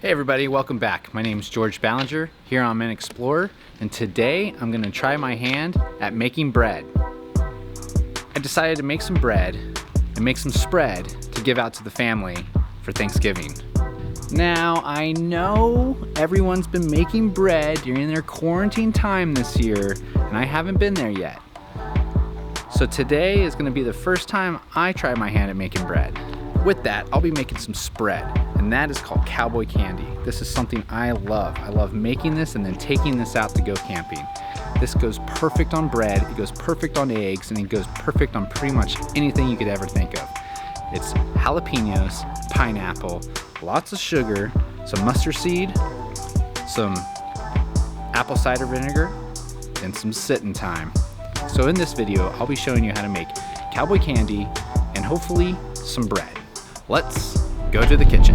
Hey everybody, welcome back. My name is George Ballinger, here on An Explorer, and today I'm going to try my hand at making bread. I decided to make some bread and make some spread to give out to the family for Thanksgiving. Now, I know everyone's been making bread during their quarantine time this year, and I haven't been there yet. So today is going to be the first time I try my hand at making bread. With that, I'll be making some spread, and that is called Cowboy Candy. This is something I love. I love making this and then taking this out to go camping. This goes perfect on bread, it goes perfect on eggs, and it goes perfect on pretty much anything you could ever think of. It's jalapenos, pineapple, lots of sugar, some mustard seed, some apple cider vinegar, and some sitting time. So in this video, I'll be showing you how to make Cowboy Candy and hopefully some bread. Let's go to the kitchen.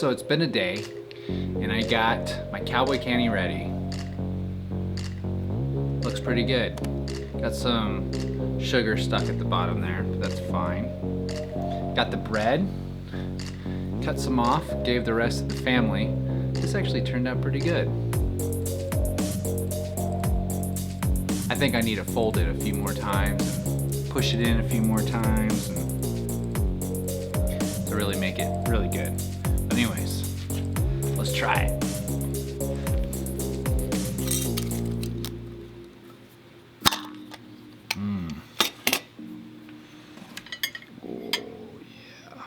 So it's been a day and I got my Cowboy Candy ready. Looks pretty good. Got some sugar stuck at the bottom there, but that's fine. Got the bread, cut some off, gave the rest to the family. This actually turned out pretty good. I think I need to fold it a few more times and push it in a few more times to really make it really good. But anyways, let's try it. Oh yeah.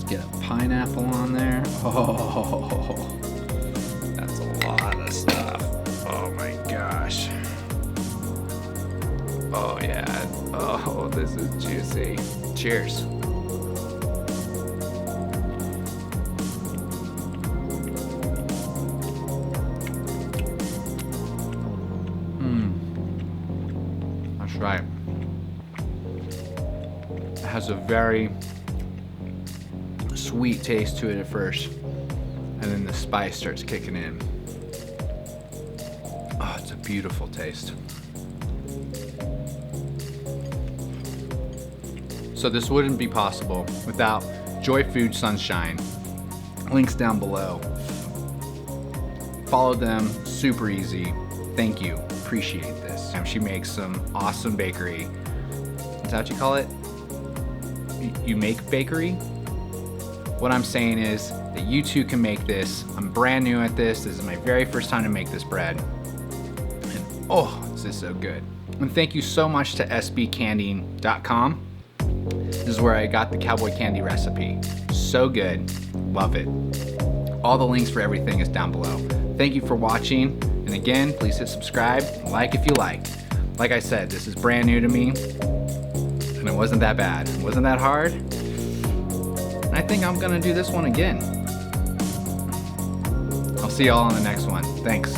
Get a pineapple on there. Oh, that's a lot of stuff. Oh my gosh. Oh yeah. Oh, this is juicy. Cheers. That's right. It has a very sweet taste to it at first, and then the spice starts kicking in. Oh, it's a beautiful taste. So this wouldn't be possible without Joy Food Sunshine. Links down below. Follow them, super easy. Thank you, appreciate this. And she makes some awesome bakery. Is that what you call it? You make bakery? What I'm saying is that you too can make this. I'm brand new at this. This is my very first time to make this bread. And oh, this is so good. And thank you so much to sbcandying.com. This is where I got the Cowboy Candy recipe. So good, love it. All the links for everything is down below. Thank you for watching. And again, please hit subscribe, like if you like. Like I said, this is brand new to me. And it wasn't that bad. It wasn't that hard. I think I'm gonna do this one again. I'll see y'all on the next one. Thanks.